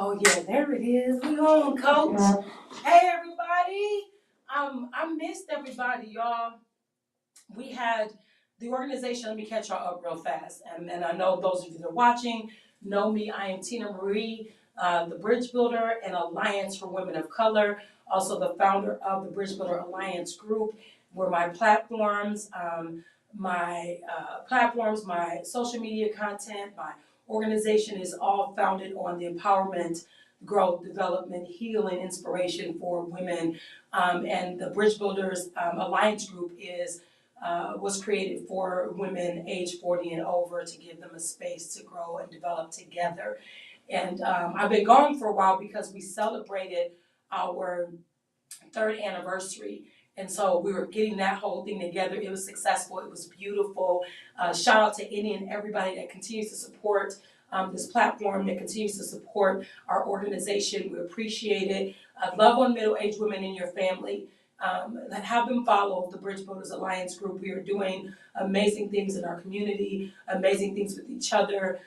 Oh yeah, there it is. We on, Coach. Hey everybody. I missed everybody, y'all. We had the organization. Let me catch y'all up real fast. And I know those of you that are watching know me. I am Tina Marie, the Bridge Builder and Alliance for Women of Color. Also the founder of the Bridge Builder Alliance Group, where my platforms, my social media content, my organization is all founded on the empowerment, growth, development, healing, inspiration for women. And the Bridge Builders Alliance Group was created for women age 40 and over to give them a space to grow and develop together. And I've been gone for a while because we celebrated our third anniversary. And so we were getting that whole thing together. It was successful. It was beautiful. Shout out to any and everybody that continues to support this platform, that continues to support our organization. We appreciate it. Love on middle-aged women in your family. Have them follow the Bridge Builders Alliance Group. We are doing amazing things in our community, amazing things with each other.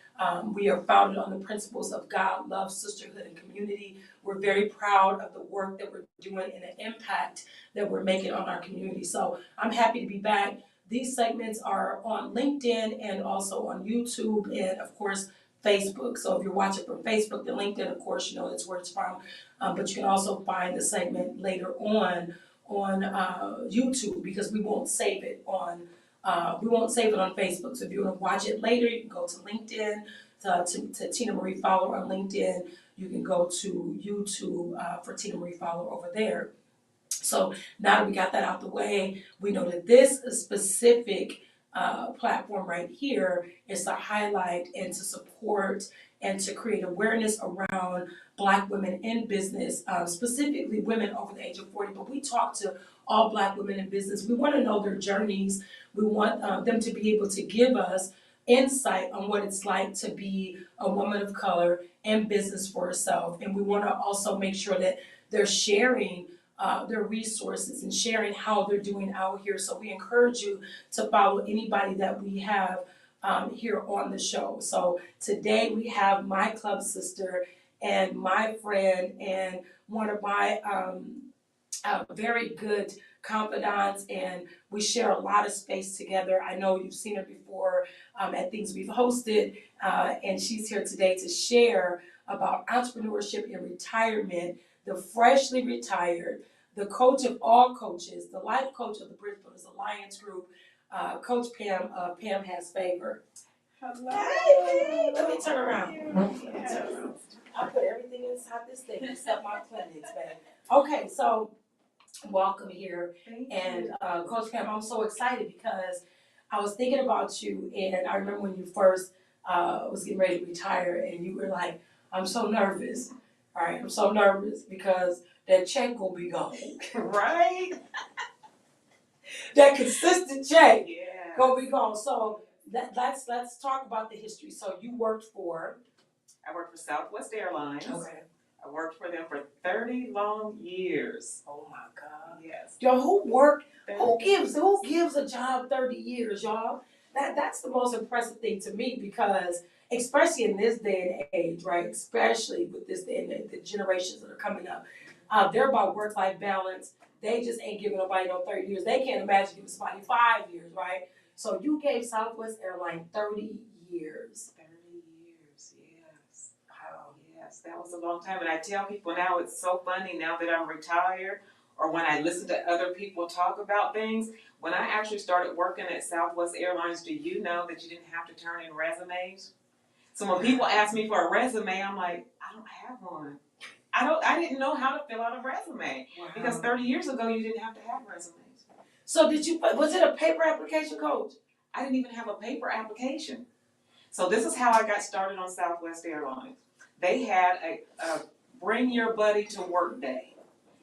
We are founded on the principles of God, love, sisterhood, and community. We're very proud of the work that we're doing and the impact that we're making on our community. So I'm happy to be back. These segments are on LinkedIn and also on YouTube and, of course, Facebook. So if you're watching from Facebook, then LinkedIn, of course, you know that's where it's from. But you can also find the segment later on YouTube, because we won't save it on Facebook. So if you want to watch it later, you can go to LinkedIn to Tina Marie Fowler on LinkedIn. You can go to YouTube for Tina Marie Fowler over there. So now that we got that out the way, we know that this specific platform right here is to highlight and to support and to create awareness around Black women in business, specifically women over the age of 40. But we talk to all Black women in business. We want to know their journeys. We want them to be able to give us insight on what it's like to be a woman of color in business for herself. And we want to also make sure that they're sharing their resources and sharing how they're doing out here. So we encourage you to follow anybody that we have here on the show. So today we have my club sister and my friend and one of my very good confidants, and we share a lot of space together. I know you've seen her before at things we've hosted, and she's here today to share about entrepreneurship and retirement, the freshly retired, the coach of all coaches, the life coach of the Bridge Builders Alliance Group, Coach Pam. Pam has favor. Hello. Hey, let me turn around. I put everything inside this thing except my clinics, man. Okay, so welcome here. And Coach Pam, I'm so excited because I was thinking about you, and I remember when you first was getting ready to retire, and you were like, I'm so nervous. All right, I'm so nervous because that check will be gone. Right? That consistent check Yeah. gonna be gone. So let's talk about the history. So you worked for? I worked for Southwest Airlines. Okay. I worked for them for 30 long years. Oh my God. Yes. Yo, who gives a job 30 years, y'all? That's the most impressive thing to me, because especially in this day and age, right? Especially with this day and the generations that are coming up, they're about work-life balance. They just ain't giving nobody no 30 years. They can't imagine giving somebody 5 years, right? So you gave Southwest Airlines 30 years. 30 years, yes. Wow. Yes, that was a long time. And I tell people now, it's so funny now that I'm retired, or when I listen to other people talk about things. When I actually started working at Southwest Airlines, do you know that you didn't have to turn in resumes? So when people ask me for a resume, I'm like, I don't have one. I didn't know how to fill out a resume. Wow. Because 30 years ago, you didn't have to have resumes. So was it a paper application, Coach? I didn't even have a paper application. So this is how I got started on Southwest Airlines. They had a bring your buddy to work day.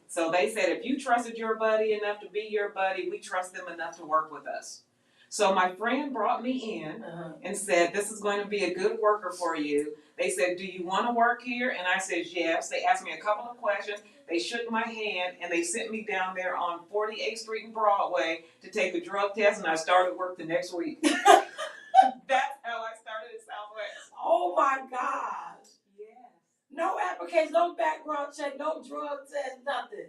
So they said, if you trusted your buddy enough to be your buddy, we trust them enough to work with us. So my friend brought me in and said, this is going to be a good worker for you. They said, do you want to work here? And I said, yes. They asked me a couple of questions. They shook my hand, and they sent me down there on 48th Street and Broadway to take a drug test, and I started work the next week. That's how I started at Southwest. Oh my gosh. Yes. No application, no background check, no drug test, nothing.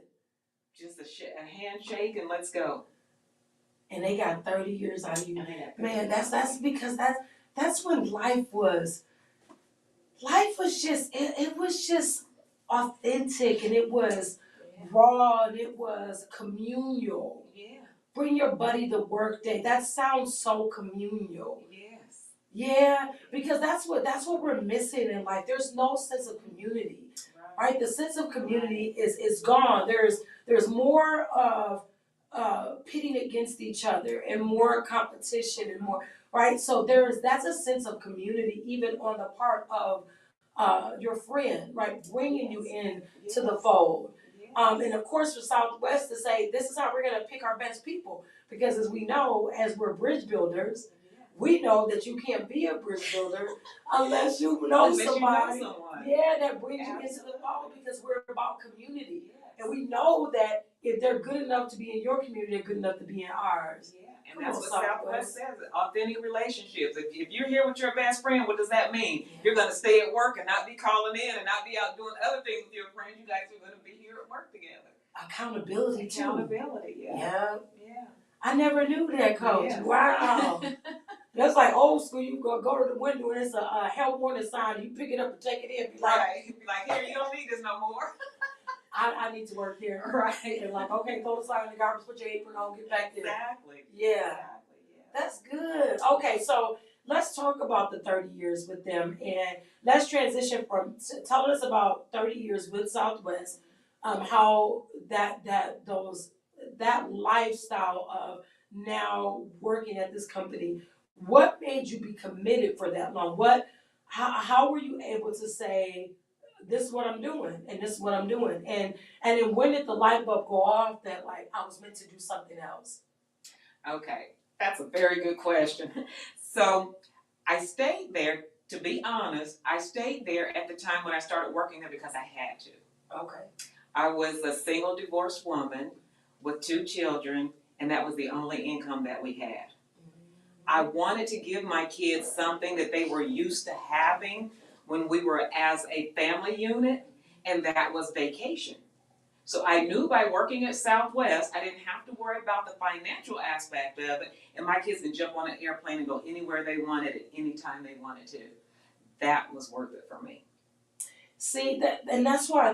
Just a handshake and let's go. And they got 30 years out of you. Man, that's because that's when life was just it was just authentic, and it was raw, and it was communal. Yeah. Bring your buddy to work day. That sounds so communal. Yes. Yeah, because that's what we're missing in life. There's no sense of community. Right? The sense of community is gone. There's more of pitting against each other, and more competition, and more, right? So that's a sense of community, even on the part of your friend, right? Bringing you in to the fold. And of course for Southwest to say, this is how we're gonna pick our best people, because as we know, as we're bridge builders, we know that you can't be a bridge builder unless you know somebody. Yeah, that brings you into the fold, because we're about community. And we know that if they're good enough to be in your community, they're good enough to be in ours. Yeah, and that's what Southwest says, authentic relationships. If you're here with your best friend, what does that mean? Yeah. You're going to stay at work and not be calling in and not be out doing other things with your friends. You guys are going to be here at work together. Accountability too. Accountability, yeah. I never knew that, Coach. Yes. Wow. That's like old school. You go to the window and it's a help warning sign. You pick it up and take it in. Be like, here, you don't need this no more. I need to work here. Right. And like, okay, throw the sign in the garbage, put your apron on, get back there. Exactly. Yeah. Exactly. Yeah. That's good. Okay, so let's talk about the 30 years with them, and let's transition from telling us about 30 years with Southwest, how that lifestyle of now working at this company, what made you be committed for that long? How were you able to say, this is what I'm doing, and this is what I'm doing, and then when did the light bulb go off that like I was meant to do something else? Okay, that's a very good question. So I stayed there, to be honest, I stayed there at the time when I started working there because I had to. Okay. I was a single divorced woman with 2 children, and that was the only income that we had. I wanted to give my kids something that they were used to having when we were as a family unit, and that was vacation. So I knew by working at Southwest, I didn't have to worry about the financial aspect of it, and my kids could jump on an airplane and go anywhere they wanted at any time they wanted to. That was worth it for me. See, that's why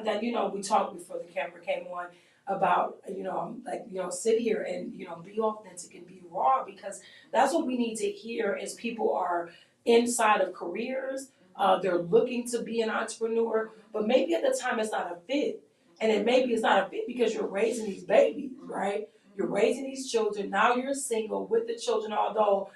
we talked before the camera came on about, sit here and, be authentic and be raw, because that's what we need to hear as people are inside of careers. They're looking to be an entrepreneur, but maybe at the time it's not a fit. And then maybe it's not a fit because you're raising these babies, right? You're raising these children. Now you're single with the children, although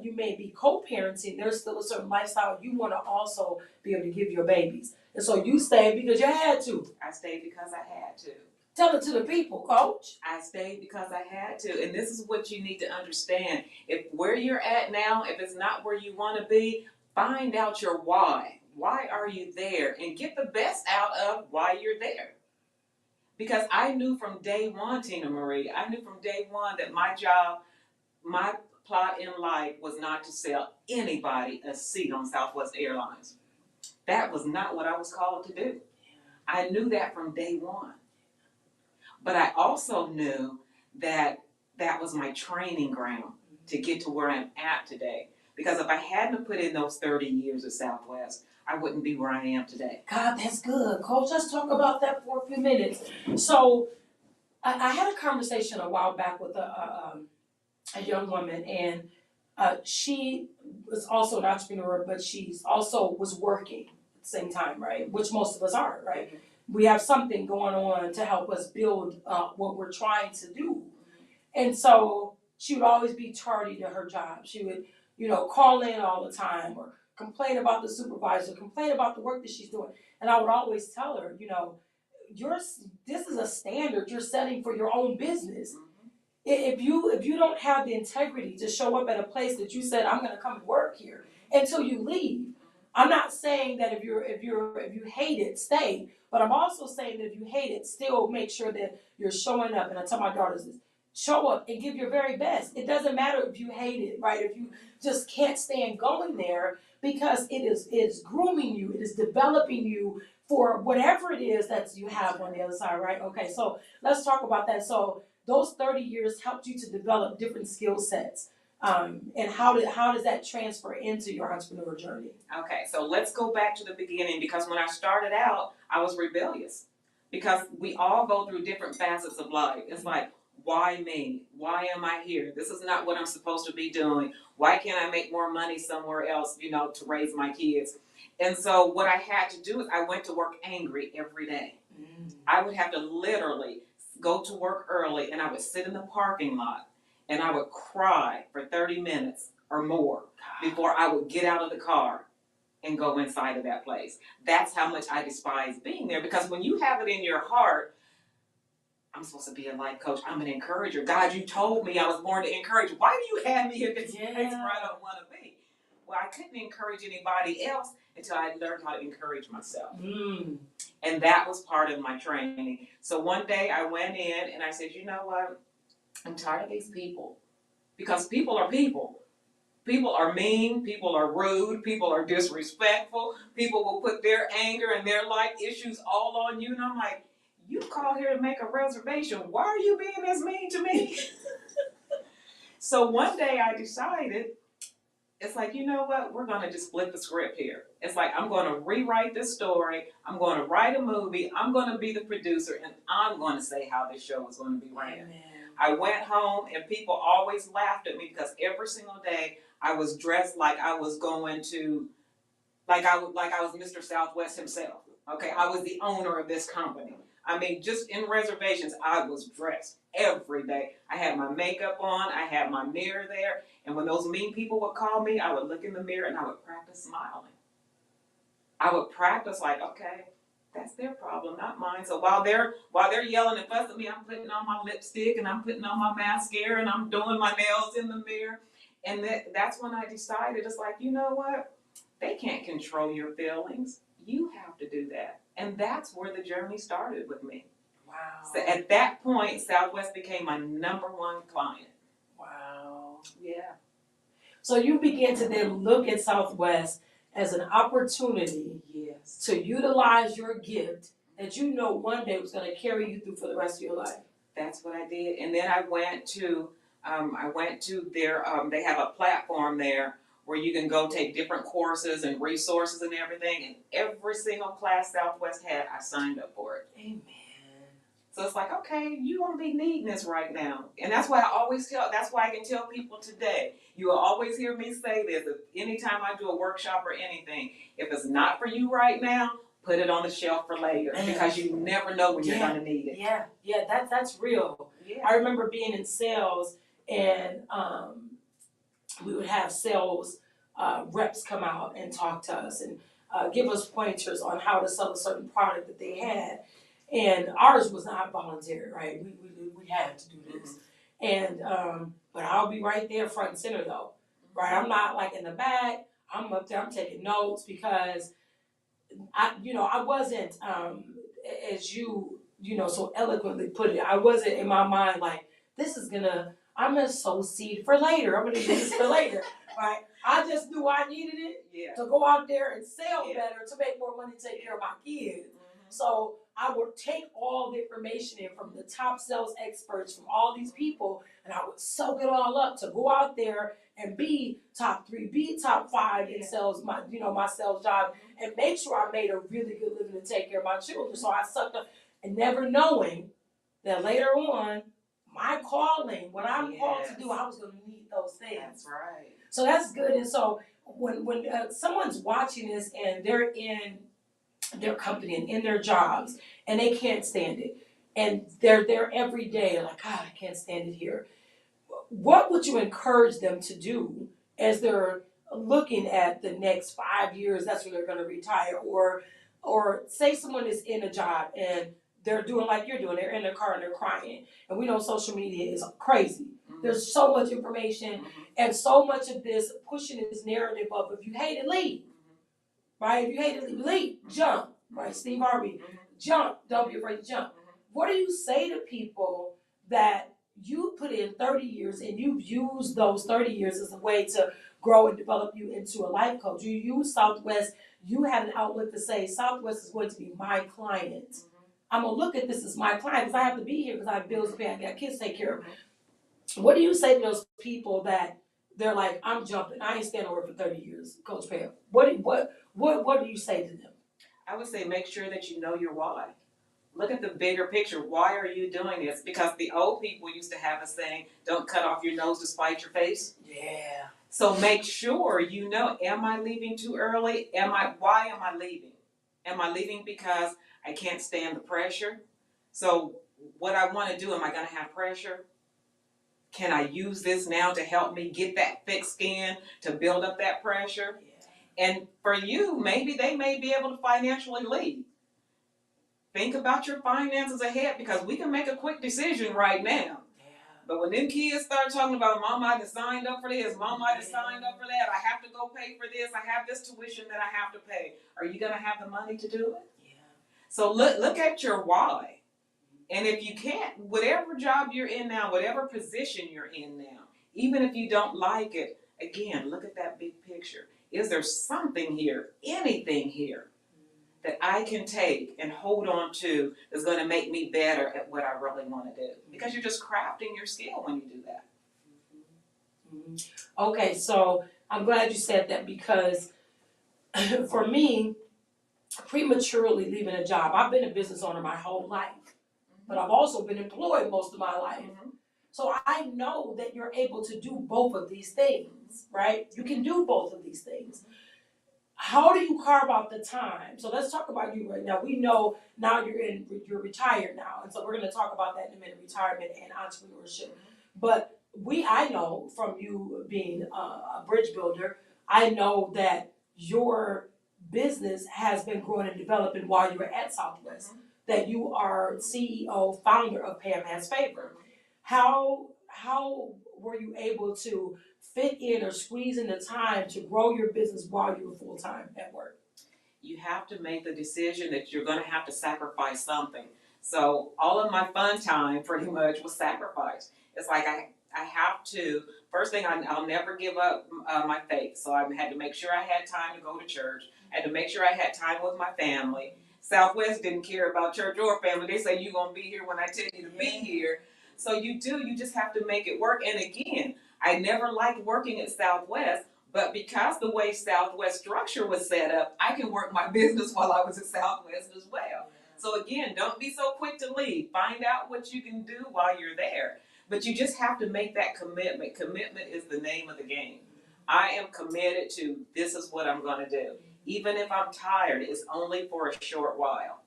you may be co-parenting, there's still a certain lifestyle you want to also be able to give your babies. And so you stayed because you had to. I stayed because I had to. Tell it to the people, Coach. I stayed because I had to. And this is what you need to understand. If where you're at now, if it's not where you want to be, find out your why. Why are you there? And get the best out of why you're there. Because I knew from day one, Tina Marie, I knew from day one that my job, my plot in life was not to sell anybody a seat on Southwest Airlines. That was not what I was called to do. I knew that from day one. But I also knew that that was my training ground to get to where I'm at today. Because if I hadn't put in those 30 years at Southwest, I wouldn't be where I am today. God, that's good. Coach, let's talk about that for a few minutes. So I had a conversation a while back with a young woman, and she was also an entrepreneur, but she's also was working at the same time, right? Which most of us are, right? Mm-hmm. We have something going on to help us build what we're trying to do. And so she would always be tardy to her job. She would, call in all the time, or complain about the supervisor, complain about the work that she's doing. And I would always tell her, this is a standard you're setting for your own business. If you don't have the integrity to show up at a place that you said, I'm going to come to work here, until you leave. I'm not saying that if you hate it, stay. But I'm also saying that if you hate it, still make sure that you're showing up. And I tell my daughters this: show up and give your very best. It doesn't matter if you hate it, right? If you just can't stand going there, because it's grooming you, it is developing you for whatever it is that you have on the other side, right? Okay, so let's talk about that. So those 30 years helped you to develop different skill sets. And how does that transfer into your entrepreneur journey? Okay, so let's go back to the beginning, because when I started out, I was rebellious. Because we all go through different facets of life. It's like, why me? Why am I here? This is not what I'm supposed to be doing. Why can't I make more money somewhere else, to raise my kids? And so what I had to do is I went to work angry every day. I would have to literally go to work early, and I would sit in the parking lot and I would cry for 30 minutes or more before I would get out of the car and go inside of that place. That's how much I despise being there, because when you have it in your heart, I'm supposed to be a life coach, I'm an encourager. God, you told me I was born to encourage. Why do you have me in this place where I don't want to be? Well, I couldn't encourage anybody else until I learned how to encourage myself. And that was part of my training. So one day I went in and I said, you know what? I'm tired of these people. Because people are people. People are mean, people are rude, people are disrespectful, people will put their anger and their life issues all on you. And I'm like, you called here to make a reservation. Why are you being this mean to me? So one day I decided, it's like, you know what? We're going to just flip the script here. It's like, I'm going to rewrite this story. I'm going to write a movie. I'm going to be the producer, and I'm going to say how this show is going to be ran. Amen. I went home, and people always laughed at me because every single day I was dressed like I was going to, like I was Mr. Southwest himself. Okay, I was the owner of this company. I mean, just in reservations, I was dressed every day. I had my makeup on, I had my mirror there, and when those mean people would call me, I would look in the mirror and I would practice smiling. I would practice like, okay, that's their problem, not mine. So while they're yelling and fussing at me, I'm putting on my lipstick and I'm putting on my mascara and I'm doing my nails in the mirror. And that's when I decided, it's like, you know what? They can't control your feelings. You have to do that. And that's where the journey started with me. Wow. So at that point, Southwest became my #1 client. Wow. Yeah. So you began to then look at Southwest as an opportunity Yes. to utilize your gift that you know one day was going to carry you through for the rest of your life. That's what I did. And then I went to their, they have a platform there where you can go take different courses and resources and everything. And every single class Southwest had, I signed up for it. Amen. So it's like, okay, you won't be needing this right now. And that's why I can tell people today, you will always hear me say this, if anytime I do a workshop or anything, if it's not for you right now, put it on the shelf for later, because you never know when you're going to need it. Yeah, that's real. Yeah. I remember being in sales, and we would have sales reps come out and talk to us and give us pointers on how to sell a certain product that they had. And ours was not voluntary, right? We had to do this. And but I'll be right there front and center though, right? I'm not like in the back. I'm up there. I'm taking notes because I wasn't as you so eloquently put it. I wasn't in my mind like I'm gonna sow seed for later. I'm gonna use this for later, right? I just knew I needed it to go out there and sell better to make more money to take care of my kids. So I would take all the information in from the top sales experts from all these people, and I would soak it all up to go out there and be top 3, be top 5 in sales, my sales job, and make sure I made a really good living to take care of my children. So I sucked up, and never knowing that later on, my calling, what I'm called to do, I was going to need those things. That's right. So that's good. And so when someone's watching this and they're in their company and in their jobs and they can't stand it and they're there every day like, God, I can't stand it here. What would you encourage them to do as they're looking at the next 5 years, that's when they're going to retire? Or say someone is in a job and they're doing like you're doing, they're in their car and they're crying. And we know social media is crazy. There's so much information and so much of this pushing this narrative of if you hate it, leave. Right? If you hate it, leave. Jump. Right? Steve Harvey. Jump. Don't be afraid to jump. What do you say to people that, you put in 30 years and you've used those 30 years as a way to grow and develop you into a life coach. You use Southwest, you had an outlet to say, Southwest is going to be my client. I'm gonna look at this as my client because I have to be here because I have bills to pay, I got kids to take care of. What do you say to those people that they're like, I'm jumping, I ain't staying over for 30 years, Coach Pam? What do you say to them? I would say make sure that you know your why. Look at the bigger picture. Why are you doing this? Because the old people used to have a saying, don't cut off your nose to spite your face. Yeah. So make sure you know, am I leaving too early? Why am I leaving? Am I leaving because I can't stand the pressure? So what I want to do, am I going to have pressure? Can I use this now to help me get that thick skin to build up that pressure? Yeah. And for you, maybe they may be able to financially lead. Think about your finances ahead because we can make a quick decision right now. But when them kids start talking about, Mom, I just signed up for this, Mom, I just signed up for that, I have to go pay for this, I have this tuition that I have to pay. Are you going to have the money to do it? Yeah. So look at your why. And if you can't, whatever job you're in now, whatever position you're in now, even if you don't like it, again, look at that big picture. Is there something here, anything here, that I can take and hold on to that's going to make me better at what I really want to do? Because you're just crafting your skill when you do that. Okay, so I'm glad you said that because for me, prematurely leaving a job, I've been a business owner my whole life, but I've also been employed most of my life. So I know that you're able to do both of these things, right? You can do both of these things. How do you carve out the time? So let's talk about you right now. We know now you're retired now, and so we're going to talk about that in a minute, retirement and entrepreneurship. But I know from you being a bridge builder, I know that your business has been growing and developing while you were at Southwest. That you are CEO, founder of Pam Has Favor. How were you able to fit in or squeeze in the time to grow your business while you were full-time at work? You have to make the decision that you're going to have to sacrifice something. So all of my fun time pretty much was sacrificed. It's like I have to, first thing, I'll never give up my faith. So I had to make sure I had time to go to church. I had to make sure I had time with my family. Southwest didn't care about church or family. They say you're going to be here when I tell you to be here. So you just have to make it work. And again, I never liked working at Southwest, but because the way Southwest structure was set up, I can work my business while I was at Southwest as well. So again, don't be so quick to leave. Find out what you can do while you're there. But you just have to make that commitment. Commitment is the name of the game. I am committed to this is what I'm going to do. Even if I'm tired, it's only for a short while.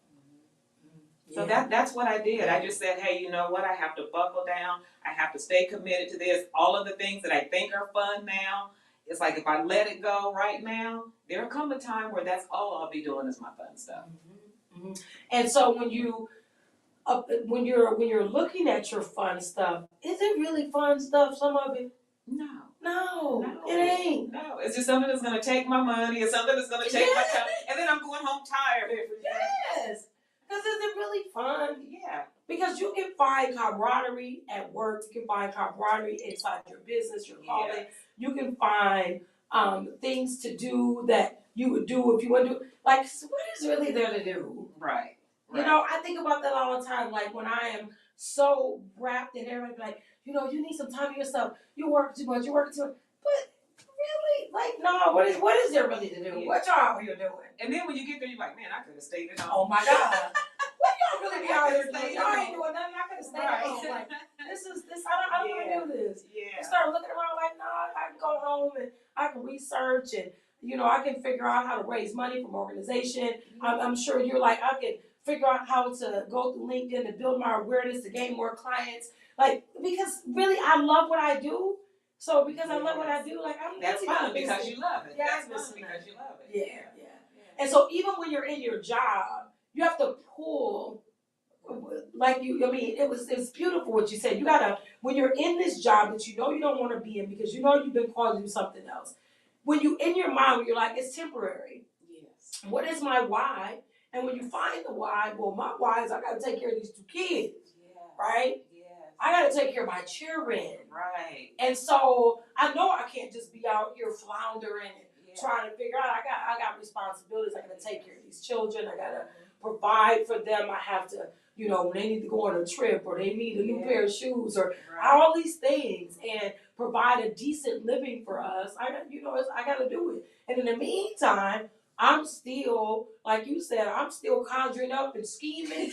So that's what I did. I just said, hey, you know what? I have to buckle down. I have to stay committed to this. All of the things that I think are fun now, it's like if I let it go right now, there'll come a time where that's all I'll be doing is my fun stuff. And so when you're looking at your fun stuff, is it really fun stuff? Some of it? No, it ain't. No, it's just something that's going to take my money. It's something that's going to take my time. And then I'm going home tired every day. Yes. Because is it really fun? Yeah. Because you can find camaraderie at work. You can find camaraderie inside your business, your calling. Yes. You can find things to do that you would do if you want to do. Like, what is really there to do? Right. You know, I think about that all the time. Like, when I am so wrapped in everything, like, you know, you need some time for yourself. You work too much. You work too much. But really, like, no, what is there really to do? Yeah. What y'all are you doing? And then when you get there, you're like, man, I could have stayed at home. Oh, my God. What y'all really be out here doing? Y'all ain't doing nothing. I could have stayed at home. Like, I don't want to do this. Yeah. You start looking around like, no, I can go home and I can research and, you know, I can figure out how to raise money from organization. I'm sure you're like, I can figure out how to go through LinkedIn to build my awareness to gain more clients. Like, because really, I love what I do. So because I love what I do, like, I'm That's really fun because you love it. Yeah, That's fun because you love it. Yeah. And so even when you're in your job, you have to pull, like it's beautiful what you said. You gotta, when you're in this job that you know you don't want to be in because you know you've been called to do something else, when you in your mind, when you're like, it's temporary. Yes. What is my why? And when you find the why, well, my why is I gotta take care of these 2 kids, right? Yes. I gotta take care of my children. Right. And so I know I can't just be out here floundering and trying to figure out. I got responsibilities. I gotta take care of these children. I gotta provide for them. I have to, when they need to go on a trip or they need a new pair of shoes or all these things and provide a decent living for us. I gotta do it. And in the meantime, I'm still, like you said, I'm still conjuring up and scheming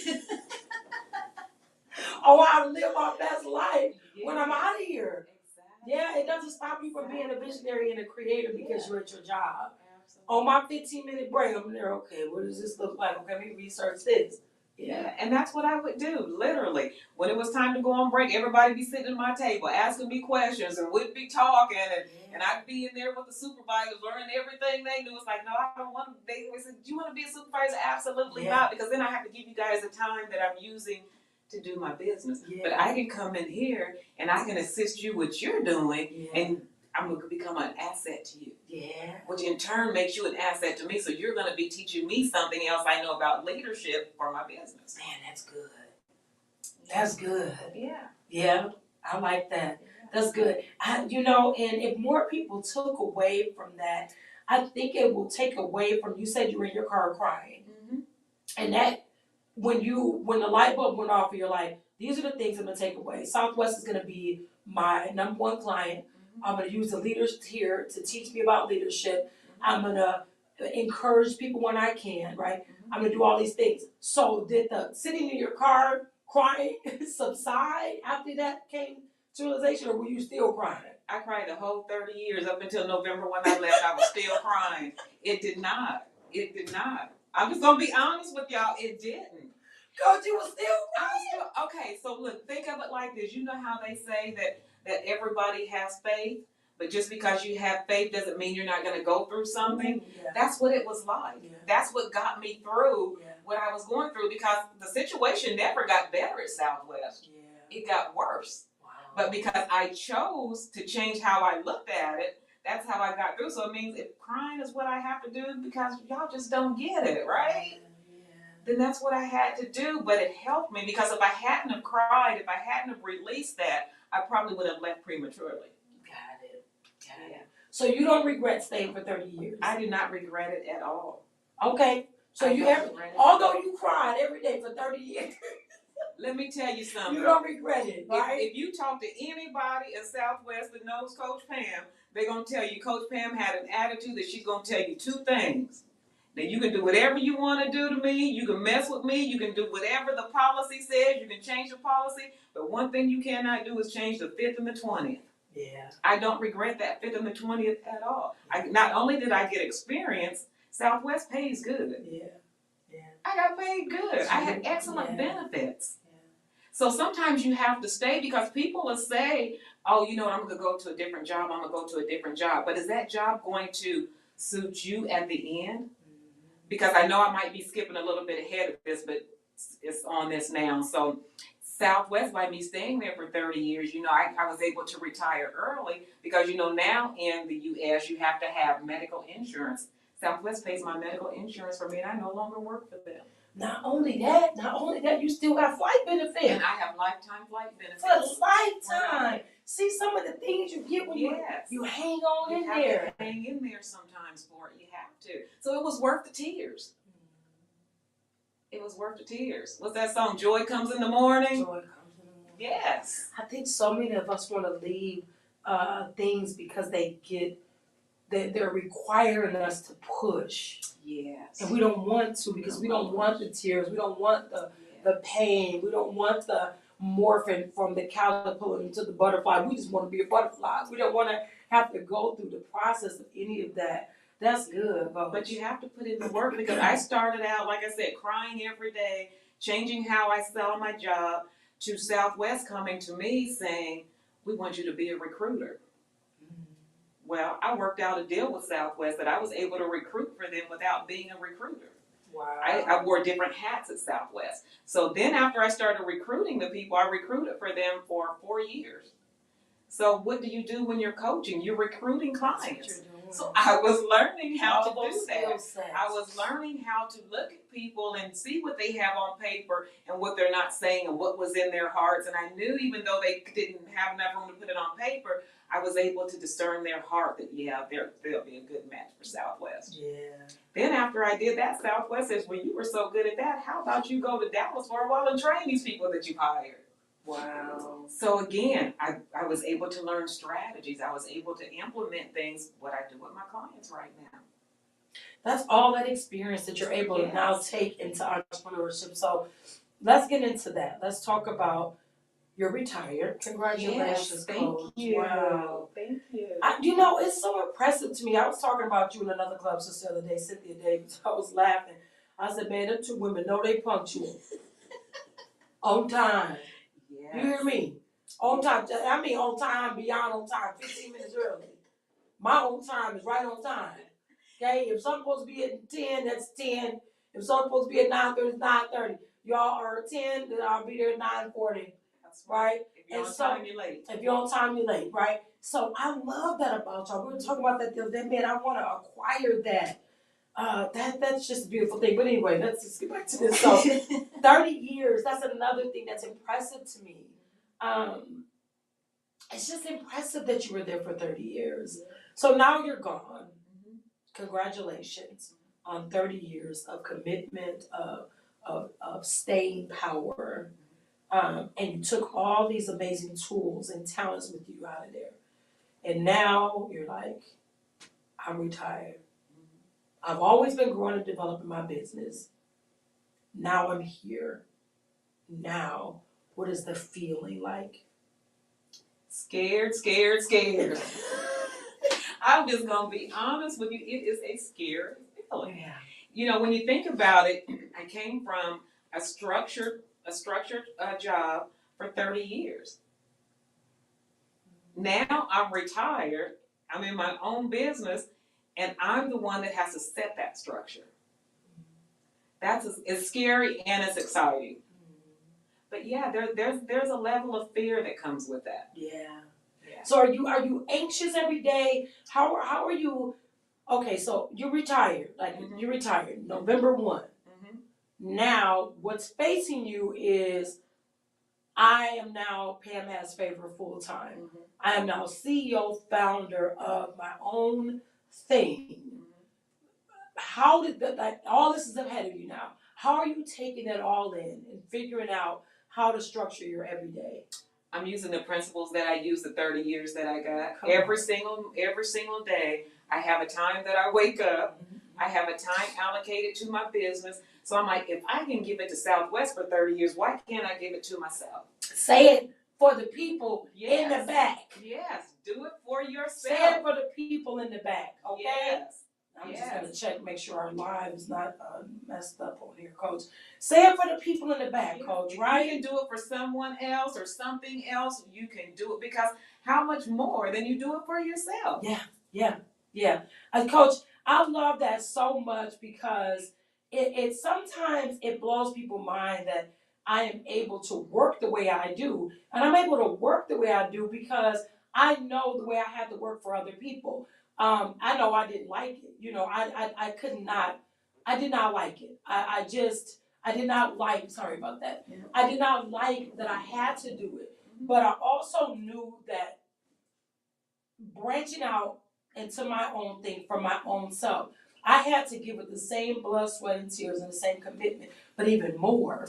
on how to live my best life when I'm out of here. Exactly. Yeah, it doesn't stop you from being a visionary and a creator because you're at your job. On my 15-minute break, I'm there, okay, what does this look like? Okay, let me research this. Yeah, and that's what I would do, literally. When it was time to go on break, everybody be sitting at my table asking me questions and we'd be talking and I'd be in there with the supervisors learning everything they knew. It's like, no, I don't want to. They said, do you want to be a supervisor? Absolutely not, because then I have to give you guys the time that I'm using to do my business. But I can come in here and I can assist you with what you're doing and I'm going to become an asset to you. Yeah. Which in turn makes you an asset to me. So you're going to be teaching me something else I know about leadership for my business. Man, that's good. That's good. Yeah. Yeah, I like that. That's good. And if more people took away from that, I think it will take away from, you said you were in your car crying. Mm-hmm. And that, when the light bulb went off, you're like, these are the things I'm going to take away. Southwest is going to be my number one client. I'm going to use the leaders here to teach me about leadership. I'm going to encourage people when I can, right? I'm going to do all these things. So did the sitting in your car crying subside after that came to realization, or were you still crying? I cried the whole 30 years up until November when I left. I was still crying. It did not. It did not. I'm just going to be honest with y'all. It didn't. Coach, you were still crying? Okay, so look, think of it like this. You know how they say that everybody has faith, but just because you have faith doesn't mean you're not going to go through something. Yeah. That's what it was like. Yeah. That's what got me through what I was going through, because the situation never got better at Southwest. Yeah. It got worse. Wow. But because I chose to change how I looked at it, that's how I got through. So it means if crying is what I have to do because y'all just don't get it, right? Then that's what I had to do. But it helped me, because if I hadn't have cried, if I hadn't have released that, I probably would have left prematurely. Got it. So you don't regret staying for 30 years? I do not regret it at all. Okay. So although you cried every day for 30 years. Let me tell you something. You don't regret it, right? If you talk to anybody in Southwest that knows Coach Pam, they're going to tell you Coach Pam had an attitude that she's going to tell you two things. That you can do whatever you want to do to me. You can mess with me. You can do whatever the policy says. You can change the policy. But one thing you cannot do is change the 5th and the 20th. Yeah. I don't regret that 5th and the 20th at all. Not only did I get experience, Southwest pays good. Yeah. I got paid good. I had excellent benefits. Yeah. So sometimes you have to stay, because people will say, oh, I'm going to go to a different job. I'm going to go to a different job. But is that job going to suit you at the end? Because I know I might be skipping a little bit ahead of this, but it's on this now. So Southwest, by me staying there for 30 years, I was able to retire early because, now in the U.S. you have to have medical insurance. Southwest pays my medical insurance for me, and I no longer work for them. Not only that, you still got flight benefits. And I have lifetime flight benefits. For lifetime. Right. See some of the things you get when you hang on in there. You have to hang in there sometimes for it. You have to. So it was worth the tears. It was worth the tears. What's that song? Joy Comes in the Morning? Joy Comes in the Morning. Yes. I think so many of us want to leave things because they're requiring us to push. Yes. And we don't want to, because we don't want the tears. We don't want the pain. We don't want the morphing from the caterpillar into the butterfly. We just want to be a butterfly. We don't want to have to go through the process of any of that. That's good. But you have to put in the work, because I started out, like I said, crying every day, changing how I saw my job, to Southwest coming to me saying, we want you to be a recruiter. Well, I worked out a deal with Southwest that I was able to recruit for them without being a recruiter. Wow. I wore different hats at Southwest. So then after I started recruiting the people, I recruited for them for 4 years. So what do you do when you're coaching? You're recruiting clients. So I was learning how to All do those that. skill sets. I was learning how to look at people and see what they have on paper and what they're not saying and what was in their hearts. And I knew even though they didn't have enough room to put it on paper, I was able to discern their heart that, yeah, they'll be a good match for Southwest. Yeah. Then after I did that, Southwest says, well, you were so good at that, how about you go to Dallas for a while and train these people that you've hired? Wow. So again, I was able to learn strategies. I was able to implement things, what I do with my clients right now. That's all that experience that you're able to now take into entrepreneurship. So let's get into that. Let's talk about you're retired. Congratulations, Coach. Thank you. Wow. Thank you. You know, it's so impressive to me. I was talking about you in another club just the other day, Cynthia Davis. I was laughing. I said, man, them two women know they punctual. On time. Yes. You hear me? On time. I mean on time, beyond on time, 15 minutes early. My on time is right on time. Okay? If something's supposed to be at 10, that's 10. If something's supposed to be at 9:30, it's 9:30. Y'all are at 10, then I'll be there at 9:40. That's right. If you're And on so- time, you're late. If you're on time, you're late, right? So I love that about y'all. We were talking about that the other day. Man, I want to acquire that. That's just a beautiful thing. But anyway, let's just get back to this. So 30 years, that's another thing that's impressive to me. It's just impressive that you were there for 30 years. So now you're gone. Congratulations on 30 years of commitment, of staying power. And you took all these amazing tools and talents with you out of there. And now you're like, I'm retired. I've always been growing and developing my business. Now I'm here. Now, what is the feeling like? Scared. I'm just gonna be honest with you. It is a scary feeling. Yeah. You know, when you think about it, I came from a structured job for 30 years. Now I'm retired. I'm in my own business, and I'm the one that has to set that structure. It's scary and it's exciting. But yeah, there's a level of fear that comes with that. Yeah. Yeah. So are you anxious every day? How are you? Okay, so you're retired. You're retired November 1. Now, what's facing you is I am now Pam Has Favor full time. I am now CEO, founder of my own thing. How did all this is ahead of you now? How are you taking it all in and figuring out how to structure your everyday? I'm using the principles that I used the 30 years that I got. Come on. Every single day, I have a time that I wake up. I have a time allocated to my business. So I'm like, if I can give it to Southwest for 30 years, why can't I give it to myself? Say it for the people in the back. Yes, do it for yourself. Say it for the people in the back, okay? Yes. I'm just going to check, make sure our live is not messed up on here, Coach. Say it for the people in the back, Coach, right? You can do it for someone else or something else. You can do it because how much more than you do it for yourself? Yeah. Coach, I love that so much because it sometimes it blows people's mind that I am able to work the way I do. And I'm able to work the way I do because I know the way I had to work for other people. I know I didn't like it. You know, I did not like it. I did not like, sorry about that. I did not like that I had to do it. But I also knew that branching out into my own thing for my own self, I had to give it the same blood, sweat, and tears and the same commitment, but even more.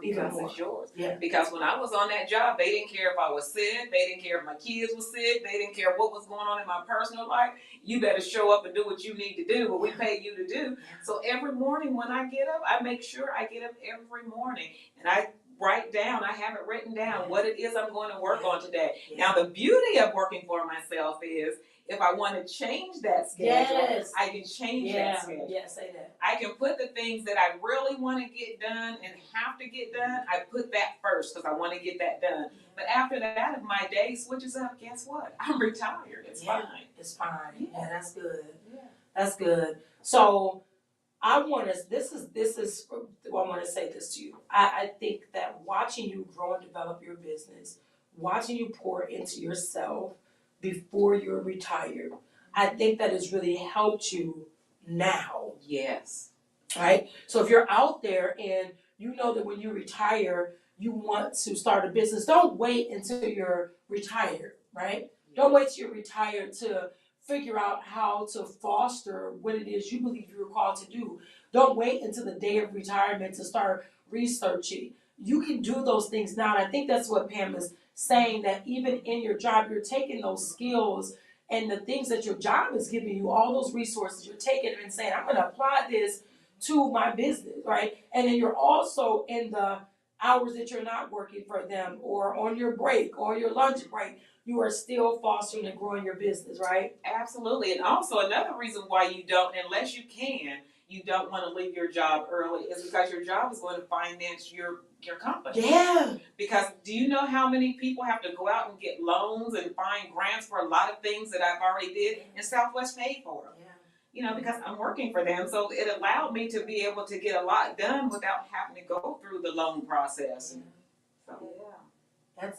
Because it's yours. Yeah. Because when I was on that job, they didn't care if I was sick. They didn't care if my kids were sick. They didn't care what was going on in my personal life. You better show up and do what you need to do, what we pay you to do. So every morning when I get up, I make sure I get up every morning and I write down, I have it written down what it is I'm going to work on today. Now the beauty of working for myself is if I want to change that schedule, I can change that schedule. Yeah, say that. I can put the things that I really want to get done and have to get done, I put that first because I want to get that done. But after that, if my day switches up, guess what? I'm retired. It's fine. It's fine. Yeah, that's good. Yeah. That's good. So I want to, this is, well, I want to say this to you. I think that watching you grow and develop your business, watching you pour into yourself before you're retired, I think that has really helped you now, Yes. right? So if you're out there and you know that when you retire, you want to start a business, don't wait until you're retired, right? Don't wait till you're retired to figure out how to foster what it is you believe you're called to do. Don't wait until the day of retirement to start researching. You can do those things now. And I think that's what Pam is saying, that even in your job, you're taking those skills and the things that your job is giving you, all those resources, you're taking them and saying, I'm going to apply this to my business, right? And then you're also in the hours that you're not working for them or on your break or your lunch break, you are still fostering and growing your business, right? Absolutely. And also another reason why you don't, unless you can, you don't want to leave your job early is because your job is going to finance your company. Yeah. Because do you know how many people have to go out and get loans and find grants for a lot of things that I've already did and Southwest paid for them? Yeah. You know, because I'm working for them. So it allowed me to be able to get a lot done without having to go through the loan process. And so, yeah.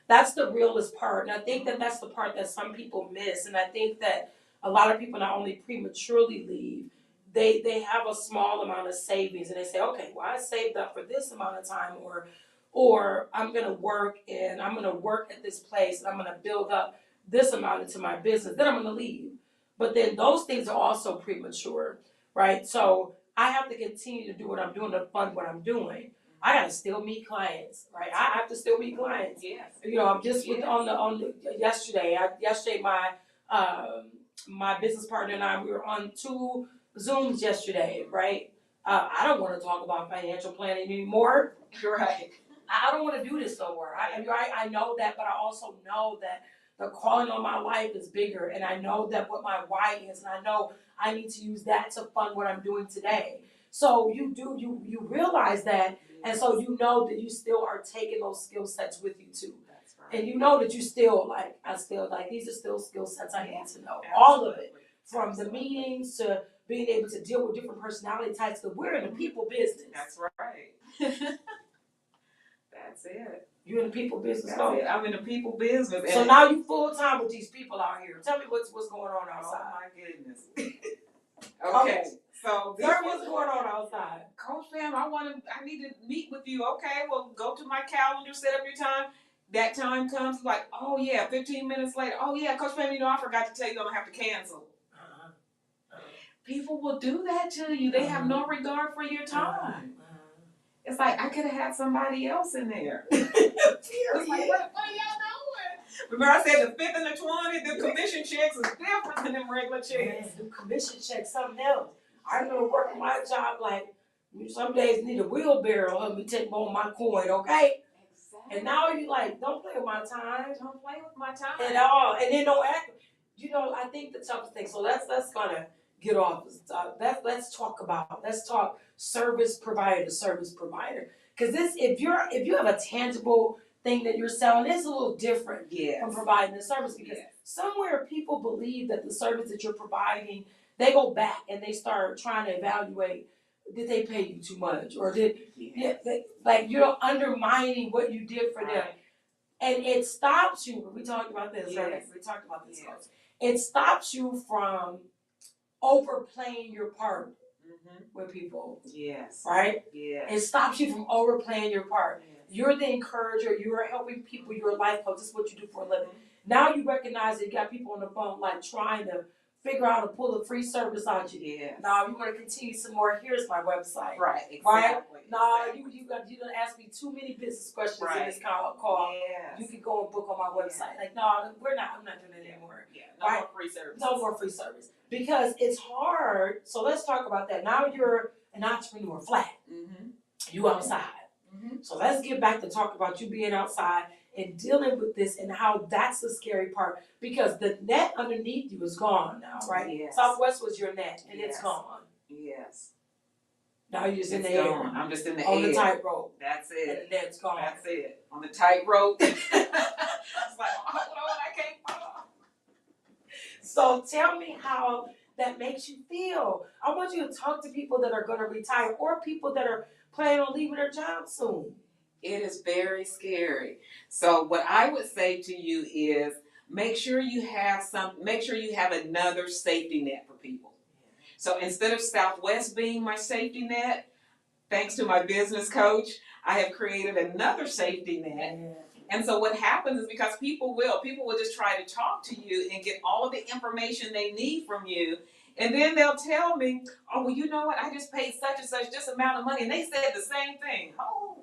That's the realest part, and I think that that's the part that some people miss. And I think that a lot of people not only prematurely leave, they have a small amount of savings, and they say, okay, well I saved up for this amount of time, or I'm gonna work at this place, and I'm gonna build up this amount into my business. Then I'm gonna leave. But then those things are also premature, right? So I have to continue to do what I'm doing to fund what I'm doing. I gotta still meet clients, right? I have to still meet clients. Yes. You know, I'm just on the yesterday. My business partner and I, we were on 2 Zooms yesterday, right? I don't want to talk about financial planning anymore. Right. I don't want to do this no more. I know that, but I also know that the calling on my life is bigger, and I know that what my why is, and I know I need to use that to fund what I'm doing today. So you realize that, and so you know that you still are taking those skill sets with you too. That's right. And you know that you still these are still skill sets I need to know. All of it. From the meetings to being able to deal with different personality types, because we're in the people business. That's right. That's it. You're in the people business. That's it. I'm in the people business. So now you full time with these people out here. Tell me what's going on outside. Oh my goodness. Okay. So what's going on outside? Coach Pam, I need to meet with you. Okay, well go to my calendar, set up your time. That time comes, like, oh yeah, 15 minutes later. Oh yeah, Coach Pam, I forgot to tell you, I'm gonna have to cancel. People will do that to you. They have no regard for your time. It's like I could have had somebody else in there. It's like, what are y'all doing? Remember I said the 5th and the 20th, the commission checks is different than them regular checks. The commission checks something else. I remember working my job like some days need a wheelbarrow help me take home my coin, okay? Exactly. And now you like, don't play with my time. Don't play with my time. At all. And then don't act. I think the toughest thing, so let's kind of get off. Let's talk service provider to service provider. Because if you have a tangible thing that you're selling, it's a little different from providing the service, because somewhere people believe that the service that you're providing, they go back and they start trying to evaluate, did they pay you too much, or undermining what you did for them. And it stops you. We talked about this, right? We talked about this. Yes. It stops you from overplaying your part with people. Yes. Right? Yes. It stops you from overplaying your part. Yes. You're the encourager. You're helping people. You're a life coach. This is what you do for a living. Now you recognize that you got people on the phone like trying to figure out how to pull a free service out you. Yes. Now you want to continue some more. Here's my website. Right. Exactly. Right? No, you don't ask me too many business questions in this call. Yes. You can go and book on my website. Like, no, I'm not doing that anymore. Yeah. No more free service. No more free service. Because it's hard. So let's talk about that. Now you're an entrepreneur, flat. Mm-hmm. You outside. Mm-hmm. So let's get back to talk about you being outside and dealing with this and how that's the scary part. Because the net underneath you is gone now, right? Yes. Southwest was your net, and it's gone. Yes. Now you're just in the gone. air. I'm just in the on air. On the tightrope. That's it. And the net's gone. That's it. On the tightrope. It's like, hold on, I can't fall. So tell me how that makes you feel. I want you to talk to people that are going to retire or people that are planning on leaving their job soon. It is very scary. So what I would say to you is make sure you have another safety net for people. So instead of Southwest being my safety net, thanks to my business coach, I have created another safety net. And so what happens is, because people will just try to talk to you and get all of the information they need from you. And then they'll tell me, oh, well, you know what? I just paid such and such this amount of money. And they said the same thing. Oh,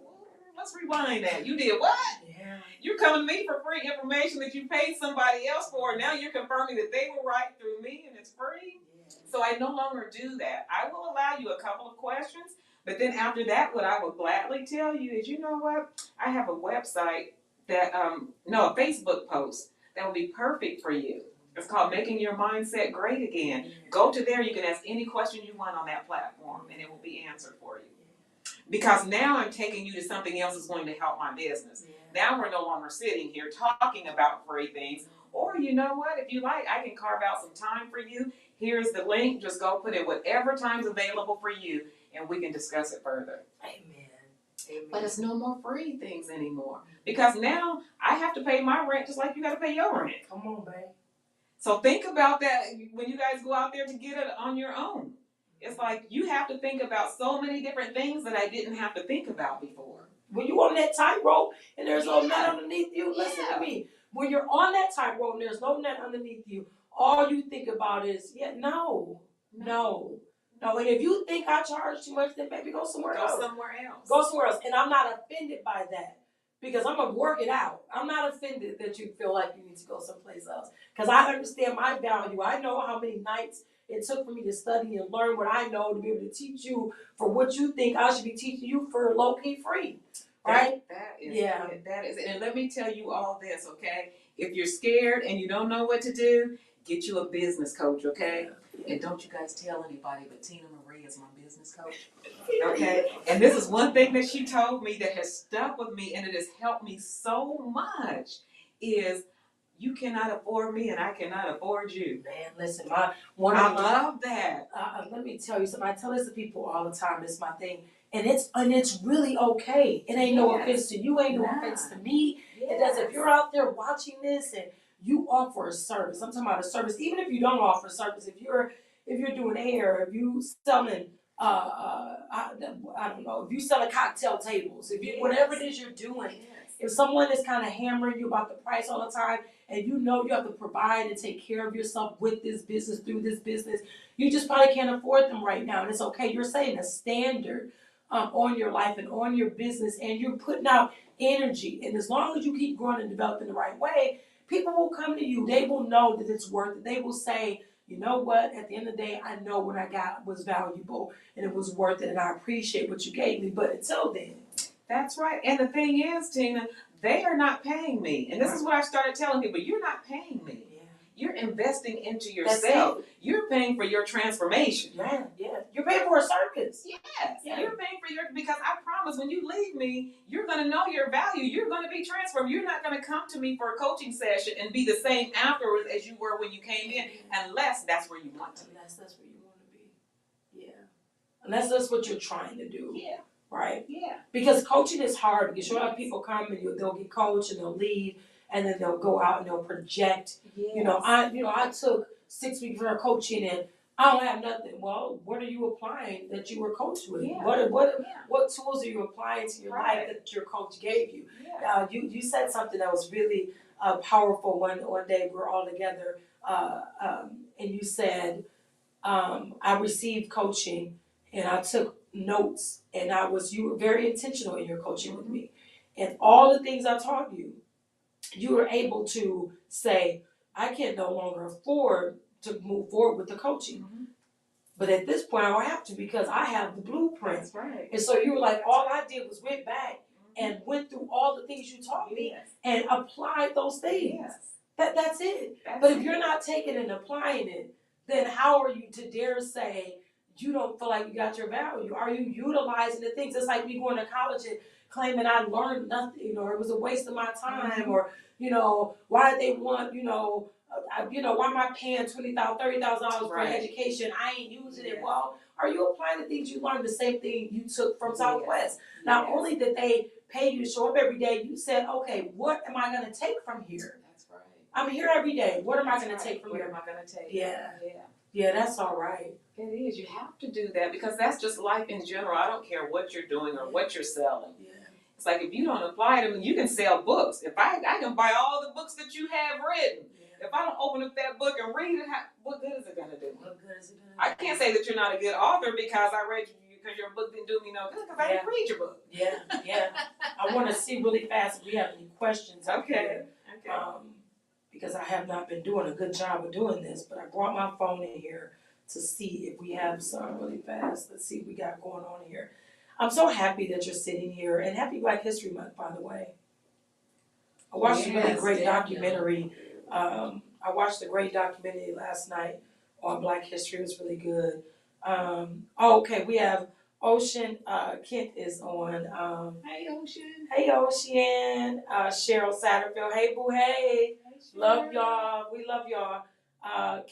let's rewind that. You did what? Yeah. You're coming to me for free information that you paid somebody else for. Now you're confirming that they were right through me and it's free. Yeah. So I no longer do that. I will allow you a couple of questions. But then after that, what I will gladly tell you is, you know what? I have a website that, a Facebook post that will be perfect for you. It's called Making Your Mindset Great Again. Yeah. Go to there. You can ask any question you want on that platform, and it will be answered for you. Because now I'm taking you to something else that's going to help my business. Yeah. Now we're no longer sitting here talking about free things. Or you know what? If you like, I can carve out some time for you. Here's the link. Just go put in whatever time's available for you, and we can discuss it further. Amen. Amen. But it's no more free things anymore. Because now I have to pay my rent just like you got to pay your rent. Come on, babe. So think about that when you guys go out there to get it on your own. It's like you have to think about so many different things that I didn't have to think about before. When you're on that tightrope and there's no net underneath you, listen to me. When you're on that tightrope and there's no net underneath you, all you think about is, no. And if you think I charge too much, then maybe go somewhere else. Go somewhere else. And I'm not offended by that, because I'm going to work it out. I'm not offended that you feel like you need to go someplace else, because I understand my value. I know how many nights it took for me to study and learn what I know to be able to teach you for what you think I should be teaching you for low-key free. Right? That is it. That is it. And let me tell you all this, okay? If you're scared and you don't know what to do, get you a business coach, okay? And don't you guys tell anybody, but Tina Marie is my business coach, okay? And this is one thing that she told me that has stuck with me, and it has helped me so much, is you cannot afford me and I cannot afford you. Man, listen, I love that. Let me tell you something. I tell this to people all the time. It's my thing. And it's really okay. It ain't no offense to you, ain't no offense to me. Yes. It does. If you're out there watching this and you offer a service, I'm talking about a service, even if you don't offer a service, if you're doing hair, if you selling I don't know, if you selling cocktail tables, if you whatever it is you're doing, if someone is kind of hammering you about the price all the time, and you know you have to provide and take care of yourself with this business, through this business, you just probably can't afford them right now. And it's okay. You're setting a standard on your life and on your business, and you're putting out energy. And as long as you keep growing and developing the right way, people will come to you. They will know that it's worth it. They will say, you know what, at the end of the day, I know what I got was valuable and it was worth it, and I appreciate what you gave me. But until then. That's right. And the thing is, Tina, they are not paying me. And this is what I started telling people. You're not paying me. Yeah. You're investing into yourself. You're paying for your transformation. Yeah. You're paying for a service. Yes. Yeah. You're paying for because I promise when you leave me, you're going to know your value. You're going to be transformed. You're not going to come to me for a coaching session and be the same afterwards as you were when you came in, unless that's where you want to be. Unless that's where you want to be. Yeah. Unless that's what you're trying to do. Yeah. Right? Yeah. Because coaching is hard, because a lot of people come and they'll get coached and they'll leave, and then they'll go out and they'll project. Yes. I took 6 weeks for coaching and I don't have nothing. Well, what are you applying that you were coached with? Yeah. What tools are you applying to your life that your coach gave you? Yeah. You said something that was really powerful one day. We were all together, and you said, I received coaching and I took notes, and you were very intentional in your coaching with me, and all the things I taught you, you were able to say, I can no longer afford to move forward with the coaching. Mm-hmm. But at this point I don't have to, because I have the blueprint. That's right. And so you were like, all I did was went back and went through all the things you taught me and applied those things. Yes. That's it. But if you're not taking and applying it, then how are you to dare say you don't feel like you got your value? Are you utilizing the things? It's like me going to college and claiming I learned nothing, or it was a waste of my time, or why did they want why am I paying $20,000, $30,000 for education? I ain't using it. Well, are you applying the things you learned? The same thing you took from Southwest. Not only did they pay you to show up every day, you said, okay, what am I going to take from here? That's right. I'm here every day. What am I going to take from What here? am I going to take? Yeah. Yeah. Yeah, that's all right. It is. You have to do that because that's just life in general. I don't care what you're doing or what you're selling. Yeah. It's like if you don't apply them, you can sell books. If I can buy all the books that you have written. Yeah. If I don't open up that book and read it, what good is it going to do? What good is it going to do? I can't say that you're not a good author because I read you because your book didn't do me no good because I didn't read your book. Yeah, yeah. I want to see really fast if we have any questions. Okay. Because I have not been doing a good job of doing this, but I brought my phone in here to see if we have some really fast. Let's see what we got going on here. I'm so happy that you're sitting here, and happy Black History Month, by the way. I watched a really great documentary. I watched a great documentary last night on Black History. It was really good. Okay, we have Ocean Kent is on. Hey, Ocean. Hey, Ocean. Cheryl Satterfield. Hey, boo, hey. Love y'all. We love y'all.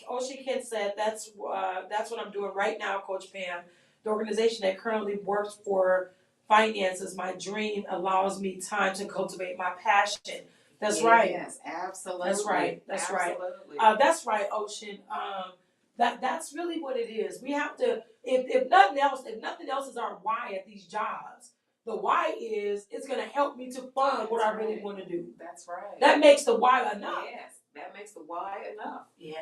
Ocean Kent said, that's what I'm doing right now, Coach Pam. The organization that currently works for finances, my dream allows me time to cultivate my passion. That's right. Yes, absolutely. That's right. That's absolutely. right. That's right, Ocean. That's really what it is. We have to, if nothing else is our why at these jobs, the why is it's gonna help me to fund what I really want to do. That's right. That makes the why enough. Yes, that makes the why enough. Yeah.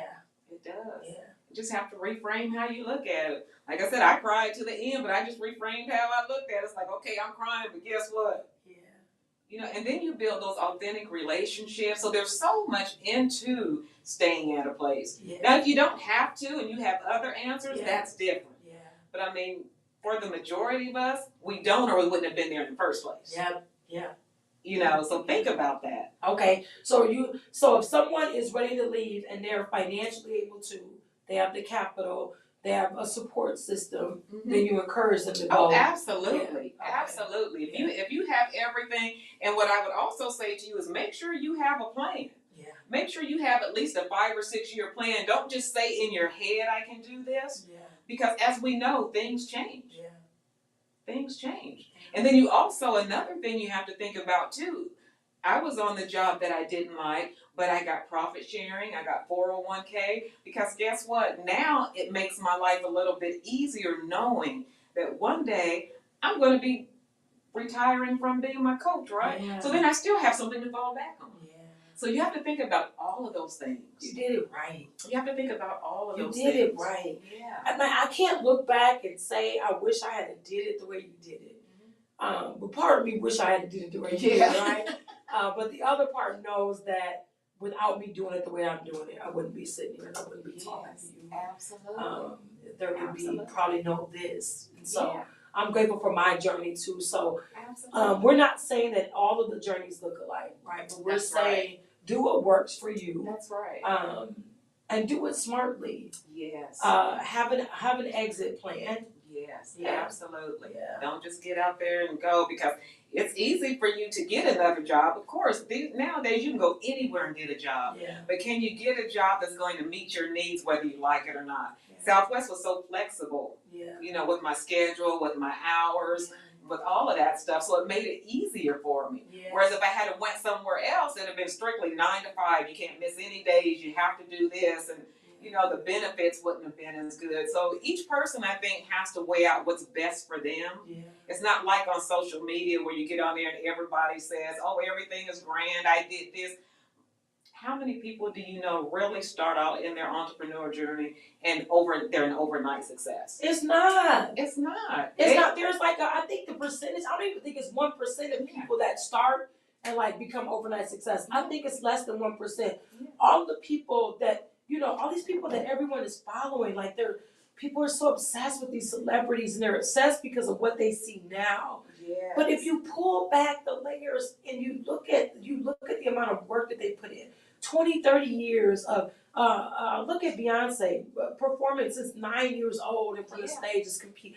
It does. Yeah. You just have to reframe how you look at it. Like I said, I cried to the end, but I just reframed how I looked at it. It's like, okay, I'm crying, but guess what? Yeah. You know, and then you build those authentic relationships. So there's so much into staying at a place. Yeah. Now, if you don't have to and you have other answers, that's different. Yeah. But I mean, for the majority of us, we don't, or we wouldn't have been there in the first place. Yeah. Yeah. You know, so think about that. Okay. So if someone is ready to leave and they're financially able to, they have the capital, they have a support system, then you encourage them to go. Oh, absolutely. Yeah. Okay. Absolutely. If you have everything, and what I would also say to you is make sure you have a plan. Yeah. Make sure you have at least a 5 or 6 year plan. Don't just say in your head, I can do this. Yeah. Because as we know, things change. Yeah. Things change. And then you also, another thing you have to think about too, I was on the job that I didn't like, but I got profit sharing, I got 401k, because guess what? Now it makes my life a little bit easier knowing that one day I'm going to be retiring from being my coach, right? Yeah. So then I still have something to fall back on. Yeah. So you have to think about all of those things. You did it right. You have to think about all of those things. You did it right. Yeah. I can't look back and say I wish I had did it the way you did it. But part of me wish I had did it the way you did it, right? But the other part knows that without me doing it the way I'm doing it, I wouldn't be sitting here and I wouldn't be talking to you. Absolutely. There would be probably no this. And so I'm grateful for my journey too. So we're not saying that all of the journeys look alike, right? But we're saying do what works for you. That's right. And do it smartly. Yes. Have an exit plan. Yes, Yeah. absolutely. Yeah. Don't just get out there and go, because it's easy for you to get another job. Of course, nowadays you can go anywhere and get a job. Yeah. But can you get a job that's going to meet your needs whether you like it or not? Yeah. Southwest was so flexible, Yeah. you know, with my schedule, with my hours, with all of that stuff. So it made it easier for me. Yeah. Whereas if I had went somewhere else, it'd have been strictly 9 to 5. You can't miss any days. You have to do this. And you know, the benefits wouldn't have been as good. So each person, I think, has to weigh out what's best for them. Yeah. It's not like on social media where you get on there and everybody says, oh, everything is grand, I did this. How many people do you know really start out in their entrepreneur journey and they're an overnight success? It's not. It's not. It's not. There's like I think the percentage, I don't even think it's 1% of people that start and like become overnight success. I think it's less than 1%. All the people that, you know, all these people that everyone is following, like people are so obsessed with these celebrities and they're obsessed because of what they see now. Yes. But if you pull back the layers and you look at the amount of work that they put in, 20, 30 years of, look at Beyonce, performing since 9 years old in front of stages, compete.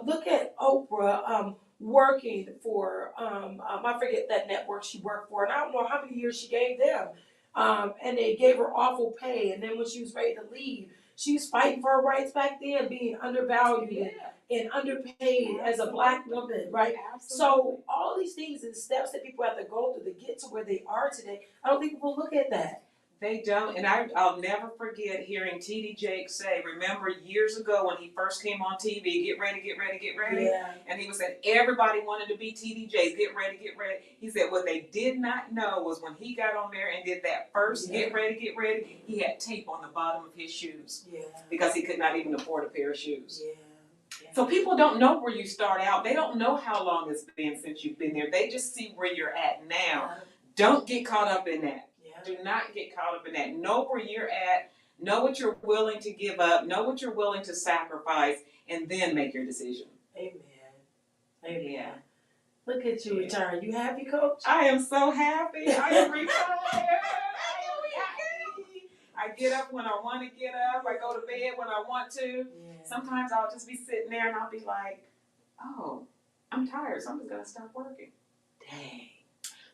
Look at Oprah, working for, I forget that network she worked for, and I don't know how many years she gave them. And they gave her awful pay, and then when she was ready to leave, she was fighting for her rights back then, being undervalued and underpaid as a Black woman, right? Absolutely. So all these things and steps that people have to go through to get to where they are today, I don't think people look at that. They don't, and I'll never forget hearing T.D. Jakes say, remember years ago when he first came on TV, get ready, get ready, get ready. Yeah. And he was saying everybody wanted to be T.D. Jakes, get ready, get ready. He said what they did not know was when he got on there and did that first get ready, he had tape on the bottom of his shoes. Yeah. Because he could not even afford a pair of shoes. Yeah. So people don't know where you start out. They don't know how long it's been since you've been there. They just see where you're at now. Don't get caught up in that. Do not get caught up in that. Know where you're at. Know what you're willing to give up. Know what you're willing to sacrifice, and then make your decision. Amen. Amen. Yeah. Look at you retiring. You happy, Coach? I am so happy. I am retired. I am happy. I get up when I want to get up. I go to bed when I want to. Yeah. Sometimes I'll just be sitting there and I'll be like, oh, I'm tired, so I'm just going to stop working. Dang.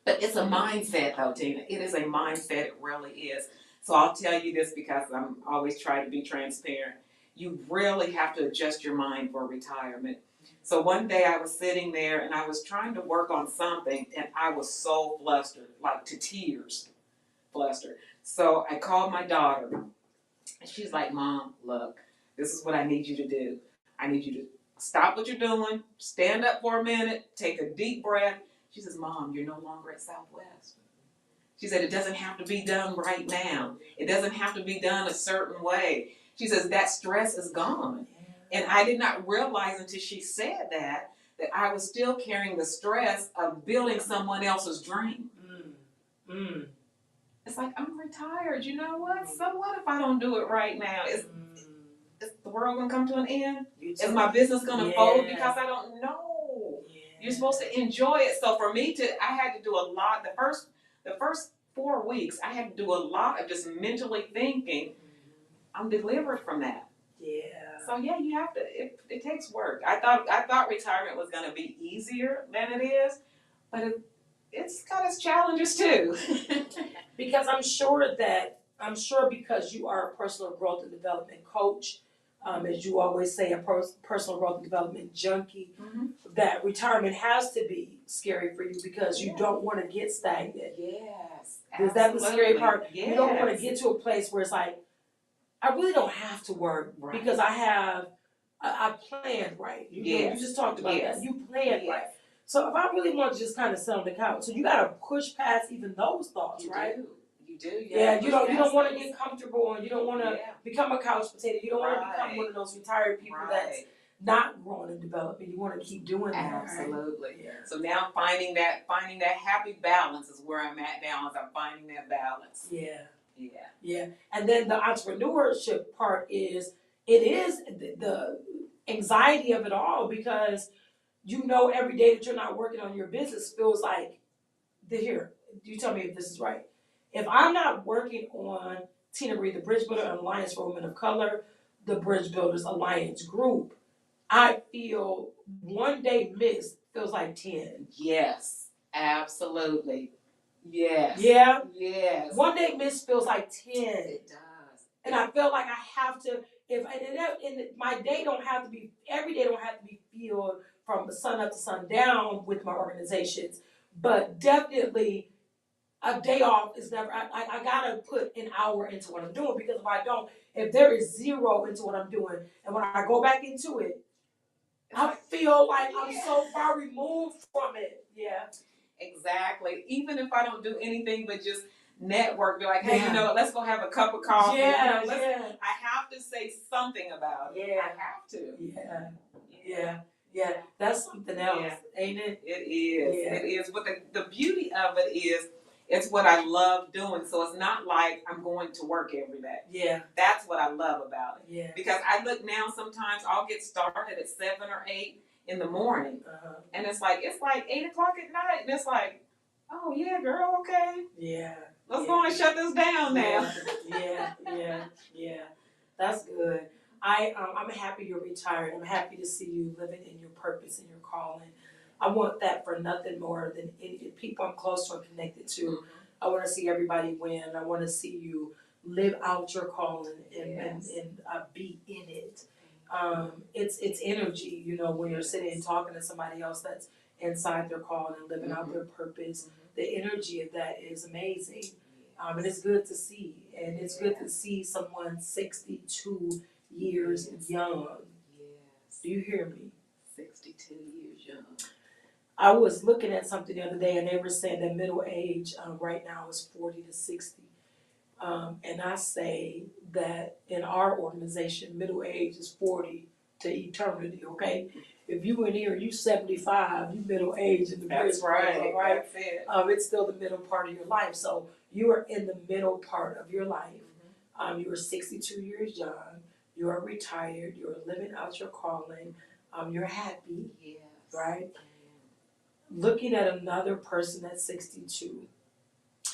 But it's a mindset though, Tina. It is a mindset, it really is. So I'll tell you this because I'm always trying to be transparent. You really have to adjust your mind for retirement. So one day I was sitting there and I was trying to work on something and I was so flustered, like to tears, flustered. So I called my daughter and she's like, Mom, look, this is what I need you to do. I need you to stop what you're doing, stand up for a minute, take a deep breath. She says, Mom, you're no longer at Southwest. She said, it doesn't have to be done right now. It doesn't have to be done a certain way. She says, that stress is gone. And I did not realize until she said that I was still carrying the stress of building someone else's dream. It's like, I'm retired. You know what? So what if I don't do it right now? Is the world going to come to an end? Is my business going to fold because I don't know? You're supposed to enjoy it. So for me I had to do a lot. The first 4 weeks, I had to do a lot of just mentally thinking. I'm delivered from that. Yeah. So yeah, you have to. It takes work. I thought retirement was going to be easier than it is, but it's got its challenges too. Because I'm sure because you are a personal growth and development coach, as you always say, a personal growth and development junkie, that retirement has to be scary for you because you don't want to get stagnant. Yes. Is that the scary part? Yes. You don't want to get to a place where it's like, I really don't have to work because I planned right. You just talked about that. You planned right. So if I really want to just kind of sit on the couch, so you got to push past even those thoughts, right? You do. Yeah, you don't want to get comfortable and you don't want to become a couch potato. You don't want to become one of those retired people that's not growing and developing. You want to keep doing that. Absolutely. Right? Yeah. So now finding that happy balance is where I'm at now. Is I'm finding that balance. Yeah. And then the entrepreneurship part is the anxiety of it all because you know every day that you're not working on your business feels like you tell me if this is right. If I'm not working on Tina Marie, the Bridge Builder Alliance for Women of Color, the Bridge Builders Alliance group, I feel one day missed feels like 10. Yes, absolutely. Yes. Yeah? Yes. One day missed feels like 10. It does. And I feel like I have to, my day don't have to be, every day don't have to be filled from sun up to sundown with my organizations, but definitely a day off is never, I gotta put an hour into what I'm doing because if I don't, if there is zero into what I'm doing, and when I go back into it, I feel like I'm so far removed from it. Yeah. Exactly. Even if I don't do anything but just network, be like, hey, you know what, let's go have a cup of coffee. Yeah, I have to say something about it. Yeah. I have to. Yeah. That's something else, ain't it? It is. Yeah. It is. But the beauty of it is, it's what I love doing. So it's not like I'm going to work every day. Yeah. That's what I love about it. Yeah. Because I look now, sometimes I'll get started at 7 or 8 in the morning. And it's like 8 o'clock at night. And it's like, oh yeah, girl, okay. Yeah. Let's go and shut this down now. Yeah. That's good. I'm happy you're retired. I'm happy to see you living in your purpose and your calling. I want that for nothing more than any people I'm close to and connected to. I want to see everybody win. I want to see you live out your calling and be in it. It's energy, when you're sitting and talking to somebody else that's inside their calling and living out their purpose. The energy of that is amazing. And it's good to see, and it's good to see someone 62 years young. Yes. Do you hear me? 62 years young. I was looking at something the other day, and they were saying that middle age right now is 40 to 60. And I say that in our organization, middle age is 40 to eternity, okay? If you in here, you 75, you middle age in the That's bridge, right, right? that's it. It's still the middle part of your life. So you are in the middle part of your life. You are 62 years young, you are retired, you're living out your calling, you're happy, Yes. right? Looking at another person that's 62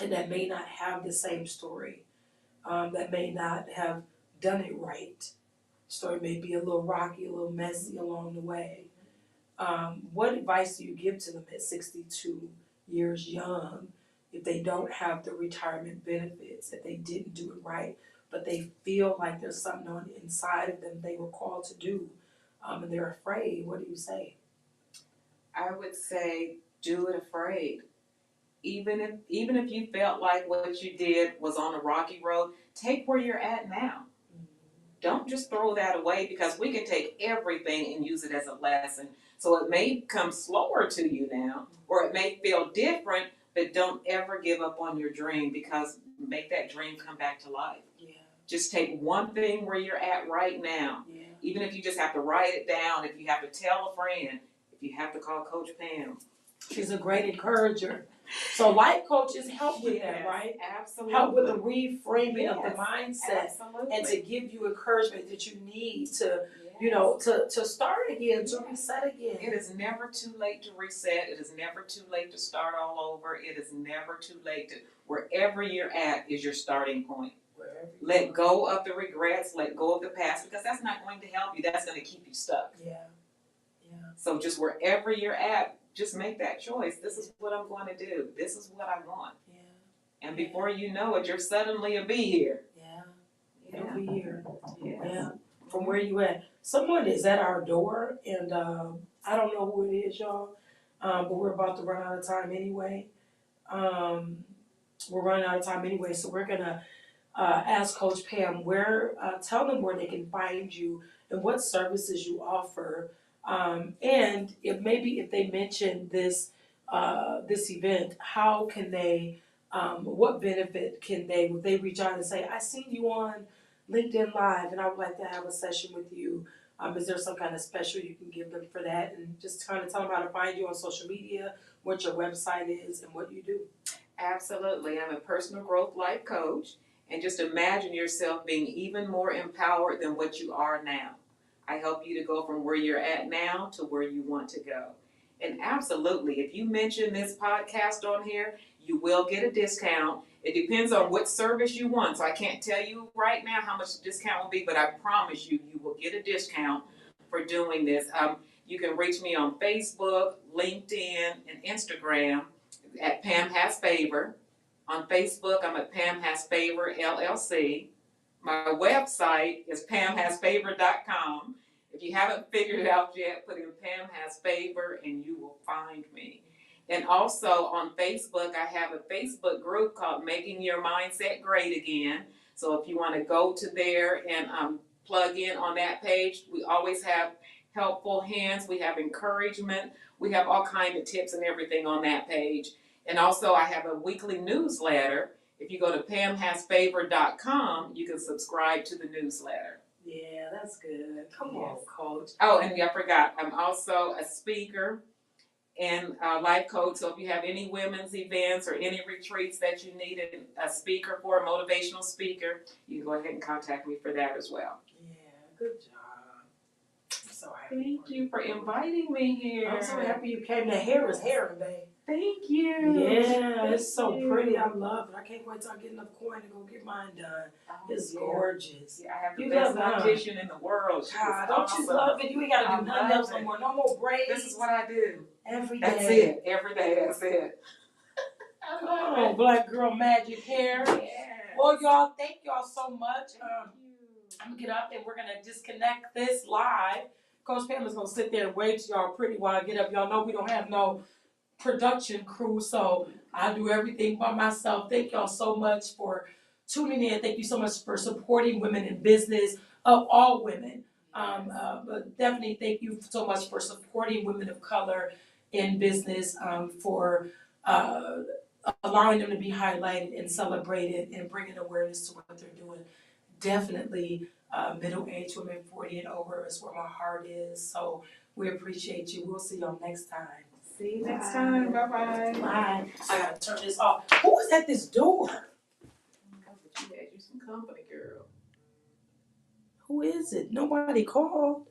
and that may not have the same story, that may not have done it right. Story may be a little rocky, a little messy along the way. What advice do you give to them at 62 years young if they don't have the retirement benefits, if they didn't do it right, but they feel like there's something on the inside of them they were called to do, and they're afraid? What do you say? I would say do it afraid. Even if you felt like what you did was on a rocky road, take where you're at now. Don't just throw that away, because we can take everything and use it as a lesson. So it may come slower to you now, or it may feel different, but don't ever give up on your dream, because make that dream come back to life. Yeah. Just take one thing where you're at right now. Yeah. Even if you just have to write it down, if you have to tell a friend, if you have to call Coach Pam. She's a great encourager. So life coaches help with that, right? Absolutely. Help with the reframing of the Yes, mindset absolutely. and to give you encouragement that you need to, Yes. to start again, to reset again. It is never too late to reset. It is never too late to start all over. It is never too late to, wherever you're at is your starting point. Let go of the regrets, let go of the past, because that's not going to help you. That's going to keep you stuck. Yeah. Yeah. So just wherever you're at, just make that choice. This is what I'm going to do. This is what I want. Yeah. And before you know it, you're suddenly a be here. Yeah. Yeah. It'll be here. Yes. Yeah. From where you at. Someone is at our door, and I don't know who it is, y'all. But we're about to run out of time anyway. We're running out of time anyway, so we're gonna ask Coach Pam tell them where they can find you and what services you offer. And if they mention this event, how can they, what benefit can they, would they reach out and say, I seen you on LinkedIn Live and I would like to have a session with you. Is there some kind of special you can give them for that? And just kind of tell them how to find you on social media, what your website is, and what you do. Absolutely. I'm a personal growth life coach. And just imagine yourself being even more empowered than what you are now. I help you to go from where you're at now to where you want to go. And absolutely, if you mention this podcast on here, you will get a discount. It depends on what service you want. So I can't tell you right now how much the discount will be, but I promise you, you will get a discount for doing this. You can reach me on Facebook, LinkedIn, and Instagram at Pam Has Favor. On Facebook, I'm at Pam Has Favor LLC. My website is pamhasfavor.com. If you haven't figured it out yet, put in Pam Has Favor and you will find me. And also on Facebook, I have a Facebook group called Making Your Mindset Great Again. So if you want to go to there and plug in on that page, we always have helpful hints. We have encouragement. We have all kinds of tips and everything on that page. And also I have a weekly newsletter. If you go to pamhasfavor.com, you can subscribe to the newsletter. Yeah, that's good. Come on, Coach. Oh, and I forgot, I'm also a speaker and a life coach. So if you have any women's events or any retreats that you need a speaker for, a motivational speaker, you can go ahead and contact me for that as well. Yeah, good job. I'm so happy. Thank you for inviting me here. I'm so happy you came. The hair is hair today. Thank you. Yeah, it's so pretty. I love it. I can't wait till I get enough coin to go get mine done. It's gorgeous. Yeah, I have the You best love optician in the world. She God, is don't awesome. you love it? You ain't gotta do nothing else no it. more. No more braids. This is what I do. Every day. That's it. Every day, that's it. I Come love on, it. Black Girl Magic Hair. Yes. Well, y'all, thank y'all so much. Thank you. I'm gonna get up and we're gonna disconnect this live. Coach Pam is gonna sit there and wait till y'all pretty while I get up. Y'all know we don't have no production crew, so I do everything by myself. Thank y'all so much for tuning in. Thank you so much for supporting women in business, of all women. But definitely thank you so much for supporting women of color in business, for allowing them to be highlighted and celebrated and bringing awareness to what they're doing. Definitely middle-aged women, 40 and over is where my heart is. So we appreciate you. We'll see y'all next time. See you next time. Bye-bye. Bye. I gotta turn this off. Who is at this door? But you had you some company, girl. Who is it? Nobody called.